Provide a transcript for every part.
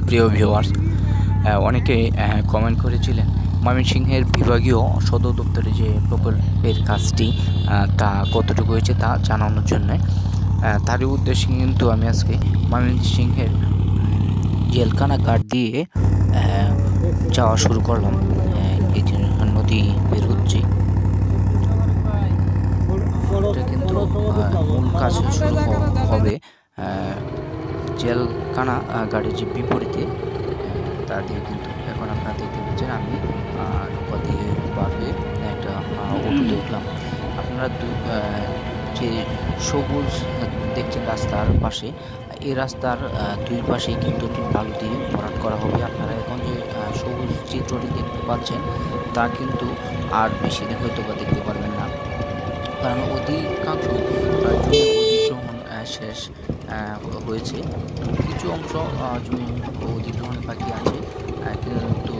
প্রিয় ভিউয়ার্স, অনেকে কমেন্ট করেছিলেন ময়মনসিংহের বিভাগীয় সদর দপ্তরে যে প্রকল্পের কাজটি তা কতটুকু হয়েছে তা জানানোর জন্য। তারই উদ্দেশ্যে কিন্তু আমি আজকে ময়মনসিংহের জেলখানা ঘাট দিয়ে যাওয়া শুরু করলাম। এই যে নদী বের হচ্ছে, এটা কিন্তু মূল কাজ শুরু হবে জেলখানা গাড়ির যে বিপরীতে। তা দিয়ে কিন্তু এখন আপনারা দেখতে পাচ্ছেন আমি নৌকা দিয়ে পার হয়ে একটা অটোতে উঠলাম। আপনারা যে সবুজ দেখছেন রাস্তার পাশে, এই রাস্তার দুই পাশেই কিন্তু বালু দিয়ে ভরাট করা হবে। আপনারা এখন যে সবুজ চিত্রটি দেখতে পাচ্ছেন তা কিন্তু আর বেশি দিন হয়তো বা দেখতে পারবেন না, কারণ অধিকাংশ জমি অধিগ্রহণ শেষ হয়েছে। কিছু অংশ জমি অধিগ্রহণ বাকি আছে, কিন্তু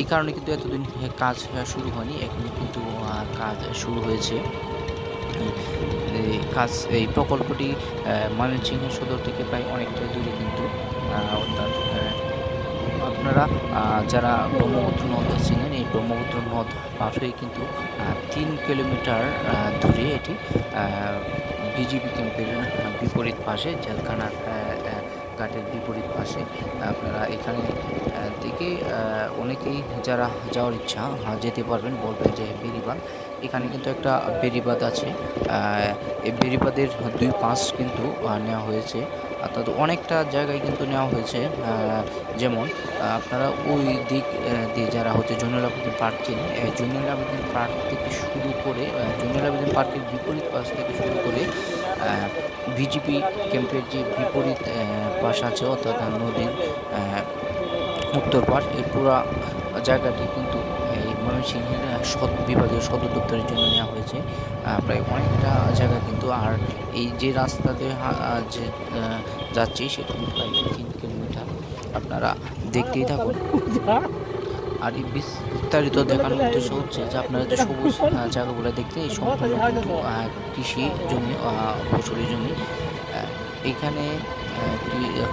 এই কারণে কিন্তু এতদিন কাজ শুরু হয়নি। এখন কিন্তু কাজ শুরু হয়েছে। এই প্রকল্পটি ময়মনসিংহ সদর থেকে প্রায় অনেকটাই দূরে, কিন্তু অর্থাৎ আপনারা যারা ব্রহ্মপুত্র নদ চিনেন, এই ব্রহ্মপুত্র নদ পার হয়ে কিন্তু 3 কিলোমিটার দূরে এটি বিজিবি ক্যাম্পের বিপরীত পাশে, জেলখানার ঘাটের বিপরীত পাশে। আপনারা এখানে থেকে অনেকেই যারা যাওয়ার ইচ্ছা যেতে পারবেন, বলবেন যে বেড়িবাঁধ। এখানে কিন্তু একটা বেড়িবাঁধ আছে, এই বেড়িবাঁধের দুই পাশ কিন্তু নেওয়া হয়েছে, অর্থাৎ অনেকটা জায়গায় কিন্তু নেওয়া হয়েছে। যেমন আপনারা ওই দিক দিয়ে যারা হচ্ছে জয়নুল আবেদিন পার্ক চেনেন, জয়নুল আবেদিন পার্ক থেকে শুরু করে জয়নুল আবেদিন পার্কের বিপরীত পাশ থেকে শুরু করে বিজিপি ক্যাম্পের যে বিপরীত পাশ আছে, অর্থাৎ নদীর উত্তর পাশ, এই পুরা জায়গাটি কিন্তু এই ময়মনসিংহের বিভাগীয় সদর দপ্তরের জন্য নেওয়া হয়েছে। প্রায় অনেকটা জায়গা কিন্তু, আর এই যে রাস্তাতে যে যাচ্ছি সেটা কিন্তু প্রায় 3 কিলোমিটার। আপনারা দেখতেই থাকুন। আর এই বিস্তারিত দেখানোর উদ্দেশ্য হচ্ছে যে আপনারা যে সবুজ জায়গাগুলো দেখতে, এই সম্পূর্ণ কিন্তু কৃষি জমি, ফসলি জমি। এইখানে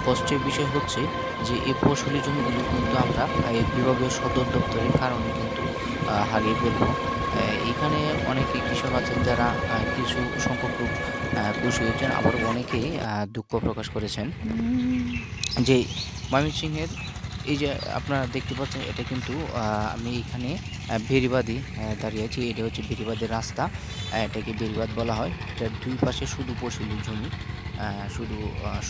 কষ্টের বিষয় হচ্ছে যে এই ফসলি জমিগুলো কিন্তু আমরা এই বিভাগীয় সদর দপ্তরের কারণে কিন্তু হারিয়ে ফেলব। এখানে অনেকে কৃষক আছেন যারা কিছু সংখ্যক লোক খুশি হয়েছেন, আবার অনেকেই দুঃখ প্রকাশ করেছেন যে ময়মনসিংহের এই যে আপনারা দেখতে পাচ্ছেন, এটা কিন্তু আমি এখানে বেড়িবাঁধে দাঁড়িয়ে আছি। এটা হচ্ছে বেড়িবাঁধের রাস্তা, এটাকে বেড়িবাঁধ বলা হয়। এটার দুই পাশে শুধু ফসলি জমি, শুধু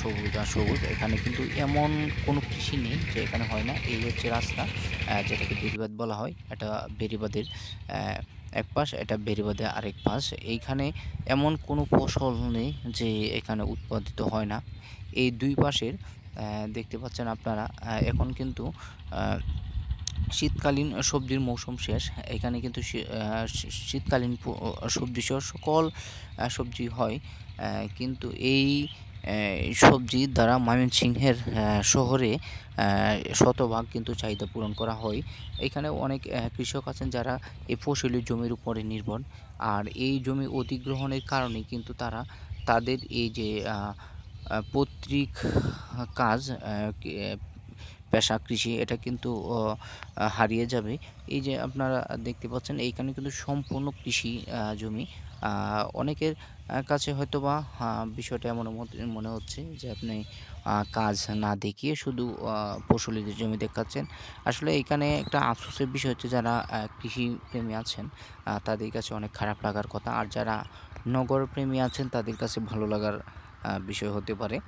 সবুজ আর সবুজ। এখানে কিন্তু এমন কোনো কৃষি নেই যে এখানে হয় না। এই হচ্ছে রাস্তা, যেটাকে বেড়িবাঁধ বলা হয়। এটা বেড়িবাঁধের এক পাশ, এটা বেড়িবাঁধের আরেক পাশ। এইখানে এমন কোনো ফসল নেই যে এখানে উৎপাদিত হয় না। এই দুই পাশের দেখতে পাচ্ছেন আপনারা, এখন কিন্তু শীতকালীন সবজির মৌসুম শেষ। এখানে কিন্তু শীতকালীন সবজি সহ সকল সবজি হয়, কিন্তু এই সবজি দ্বারা ময়মনসিংহের শহরে শতভাগ কিন্তু চাহিদা পূরণ করা হয়। এখানে অনেক কৃষক আছেন যারা এই ফসলি জমির উপরে নির্ভর, আর এই জমি অধিগ্রহণের কারণে কিন্তু তারা তাদের এই যে পৈতৃক কাজ, পেশা কৃষি, এটা কিন্তু হারিয়ে যাবে। এই যে আপনারা দেখতে পাচ্ছেন এইখানে কিন্তু সম্পূর্ণ কৃষি জমি। অনেকের কাছে হয়তোবা বিষয়টা এমন মনে হচ্ছে যে আপনি কাজ না দেখিয়ে শুধু ফসলি জমি দেখাচ্ছেন। আসলে এখানে একটা আফসোসের বিষয় হচ্ছে, যারা কৃষি প্রেমী আছেন তাদের কাছে অনেক খারাপ লাগার কথা, আর যারা নগর প্রেমী আছেন তাদের কাছে ভালো লাগার বিষয় হতে পারে।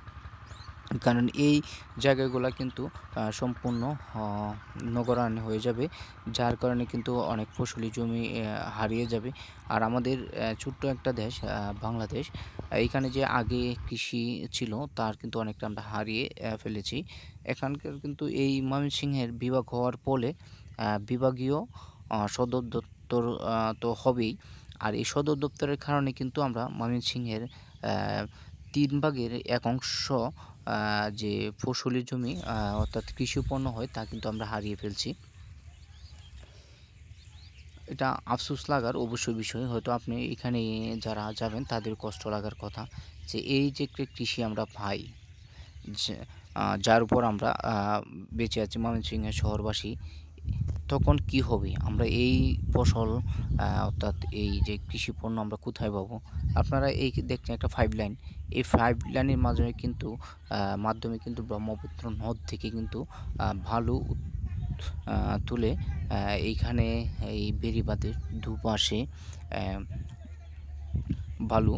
কারণ এই জায়গাগুলো কিন্তু সম্পূর্ণ নগরায়ণ হয়ে যাবে, যার কারণে কিন্তু অনেক ফসলি জমি হারিয়ে যাবে। আর আমাদের ছোট্ট একটা দেশ বাংলাদেশ, এইখানে যে আগে কৃষি ছিল তার কিন্তু অনেকটা আমরা হারিয়ে ফেলেছি। এখানকার কিন্তু এই ময়মনসিংহের বিভাগ হওয়ার ফলে বিভাগীয় সদর দপ্তর তো হবেই, আর এই সদর দপ্তরের কারণে কিন্তু আমরা ময়মনসিংহের 3 ভাগের 1 অংশ যে ফসলি জমি, অর্থাৎ কৃষি পণ্য হয়, তা কিন্তু আমরা হারিয়ে ফেলছি। এটা আফসোস লাগার অবশ্যই বিষয়। হয়তো আপনি এখানে যারা যাবেন তাদের কষ্ট লাগার কথা, যে এই যে কৃষি আমরা পাই, যার উপর আমরা বেঁচে আছি ময়মনসিংহের শহরবাসী, তখন কি হবে? আমরা এই ফসল অর্থাৎ এই যে কৃষি পণ্য আমরা কোথায় পাবো? আপনারা এই দেখছেন একটা পাইপ লাইন, এই পাইপ লাইনের মাধ্যমে কিন্তু ব্রহ্মপুত্র নদ থেকে কিন্তু বালু তুলে এইখানে এই বেড়িবাঁধের দুপাশে বালু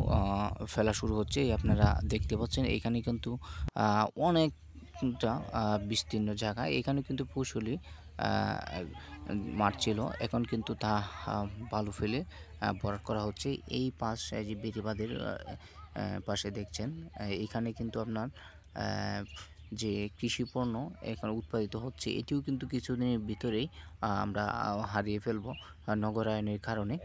ফেলা শুরু হচ্ছে। এই আপনারা দেখতে পাচ্ছেন এখানে কিন্তু অনেকটা বিস্তীর্ণ জায়গা। এখানে কিন্তু পশুলি মাঠ ছিল, এখন কিন্তু তা বালু ফেলে ভরাট করা হচ্ছে। এই পাশে যে বেড়িবাঁধের পাশে দেখছেন, এখানে কিন্তু আপনার যে কৃষি পণ্য এখানে উৎপাদিত হচ্ছে, এটিও কিন্তু কিছুদিনের ভিতরেই আমরা হারিয়ে ফেলব নগরায়নের কারণে।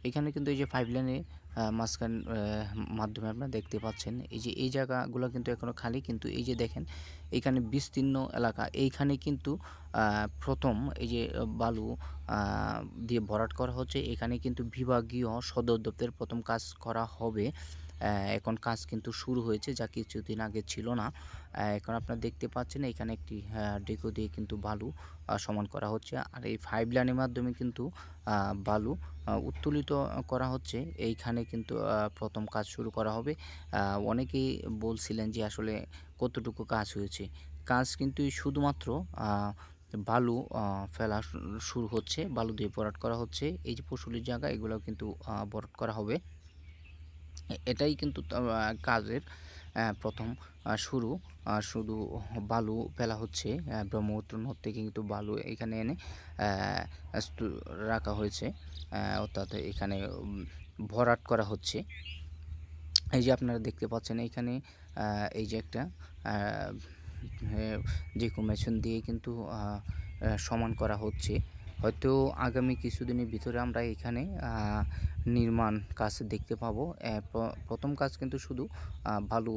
এখানে কিন্তু এই যে পাইপ লাইনের মাধ্যমে আপনারা দেখতে পাচ্ছেন, এই যে এই জায়গাগুলো কিন্তু এখনো খালি, কিন্তু এই যে দেখেন এখানে বিস্তীর্ণ এলাকা, এইখানে কিন্তু প্রথম এই যে বালু দিয়ে ভরাট করা হচ্ছে। এখানে কিন্তু বিভাগীয় সদর দপ্তরের প্রথম কাজ করা হবে। এখন কাজ কিন্তু শুরু হয়েছে, যা কিছুদিন আগে ছিল না। এখন আপনারা দেখতে পাচ্ছেন এখানে একটি ডেকো দিয়ে কিন্তু বালু সমান করা হচ্ছে, আর এই পাইপ লাইনের মাধ্যমে কিন্তু বালু উত্তোলিত করা হচ্ছে। এইখানে কিন্তু প্রথম কাজ শুরু করা হবে। অনেকেই বলছিলেন যে আসলে কতটুকু কাজ হয়েছে। কাজ কিন্তু শুধুমাত্র বালু ফেলা শুরু হচ্ছে, বালু দিয়ে ভরাট করা হচ্ছে। এই যে ফসলের জায়গা, এগুলোও কিন্তু ভরাট করা হবে। এটাই কিন্তু কাজের প্রথম শুরু। শুধু বালু ফেলা হচ্ছে, ব্রহ্মপুত্র নদ থেকে কিন্তু বালু এখানে এনে রাখা হয়েছে, অর্থাৎ এখানে ভরাট করা হচ্ছে। এই যে আপনারা দেখতে পাচ্ছেন এখানে এই যে একটা যে মেশিন দিয়ে কিন্তু সমান করা হচ্ছে। হয়তো আগামী কিছুদিনের ভিতরে আমরা এখানে নির্মাণ কাজ দেখতে পাবো। প্রথম কাজ কিন্তু শুধু বালু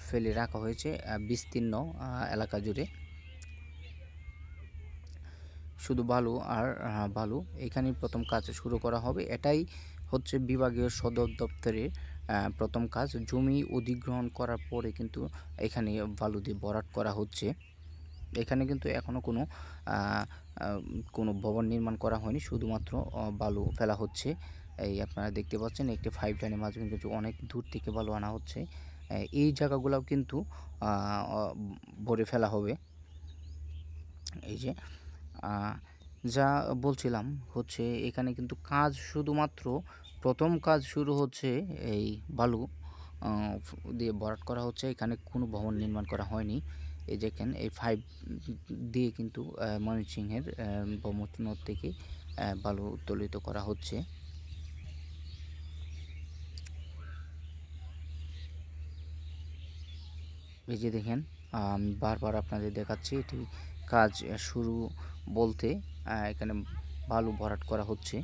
ফেলে রাখা হয়েছে বিস্তীর্ণ এলাকা জুড়ে, শুধু বালু আর বালু। এখানেই প্রথম কাজ শুরু করা হবে। এটাই হচ্ছে বিভাগীয় সদর দপ্তরের প্রথম কাজ। জমি অধিগ্রহণ করার পরে কিন্তু এখানে বালু দিয়ে ভরাট করা হচ্ছে। এখানে কিন্তু এখনও কোনো ভবন নির্মাণ করা হয়নি, শুধুমাত্র বালু ফেলা হচ্ছে। এই আপনারা দেখতে পাচ্ছেন একটি পাইপ লাইনের মাধ্যমে কিন্তু অনেক দূর থেকে বালু আনা হচ্ছে। এই জায়গাগুলোও কিন্তু ভরে ফেলা হবে। এই যে যা বলছিলাম হচ্ছে, এখানে কিন্তু কাজ শুধুমাত্র প্রথম কাজ শুরু হচ্ছে, এই বালু দিয়ে ভরাট করা হচ্ছে। এখানে কোনো ভবন নির্মাণ করা হয়নি। এই দেখেন এই পাইপ দিয়ে কিন্তু ময়মনসিংহের ব্রহ্মপুত্র নদ থেকে বালু উত্তোলিত করা হচ্ছে। এই যে দেখেন, আমি বারবার আপনাদের দেখাচ্ছি, এটি কাজ শুরু বলতে এখানে বালু ভরাট করা হচ্ছে।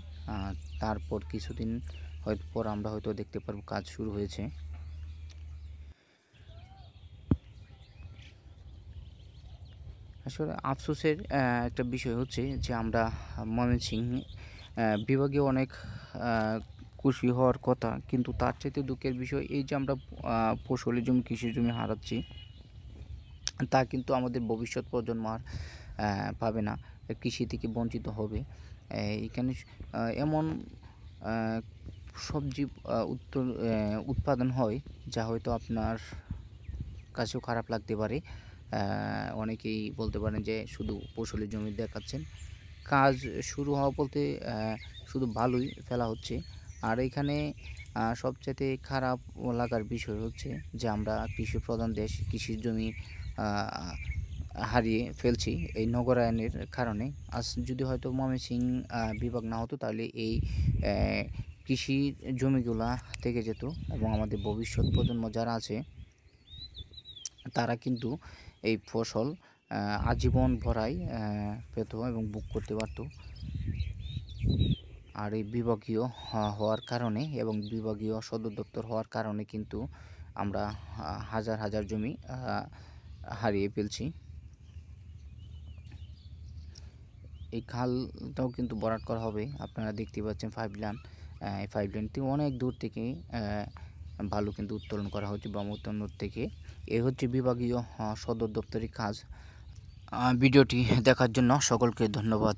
তারপর কিছুদিন পর আমরা হয়তো দেখতে পারবো কাজ শুরু হয়েছে। আসলে আফসোসের একটা বিষয় হচ্ছে যে আমরা ময়মনসিংহ বিভাগে অনেক খুশি হওয়ার কথা, কিন্তু তার চাইতে দুঃখের বিষয় এই যে আমরা ফসলি জমি, কৃষি জমি হারাচ্ছি, তা কিন্তু আমাদের ভবিষ্যৎ প্রজন্ম আর পাবে না, কৃষি থেকে বঞ্চিত হবে। এখানে এমন সবজি উৎপাদন হয় যা হয়তো আপনার কাছেও খারাপ লাগতে পারে। অনেকেই বলতে পারেন যে শুধু ফসলি জমি দেখাচ্ছেন। কাজ শুরু হওয়া বলতে শুধু বালুই ফেলা হচ্ছে। আর এখানে সবচাইতে খারাপ লাগার বিষয় হচ্ছে যে আমরা কৃষি প্রধান দেশ, কৃষির জমি হারিয়ে ফেলছি এই নগরায়নের কারণে। আজ যদি হয়তো ময়মনসিংহ বিভাগ না হতো, তাহলে এই কৃষি জমিগুলা থেকে যেত এবং আমাদের ভবিষ্যৎ প্রজন্ম যারা আছে তারা কিন্তু এই ফসল আজীবন ভরাই পেত এবং বুক করতে পারত। আর এই বিভাগীয় হওয়ার কারণে এবং বিভাগীয় সদর দপ্তর হওয়ার কারণে কিন্তু আমরা হাজার হাজার জমি হারিয়ে ফেলছি। এই খালটাও কিন্তু ভরাট করা হবে। আপনারা দেখতে পাচ্ছেন পাইপ লাইন, এই পাইপ লাইনটি অনেক দূর থেকে বালু কিন্তু উত্তোলন করা হচ্ছে ব্রহ্মপুত্র নদ থেকে। এই হচ্ছে বিভাগীয় সদর দপ্তরের কাজ। ভিডিওটি দেখার জন্য সকলকে ধন্যবাদ।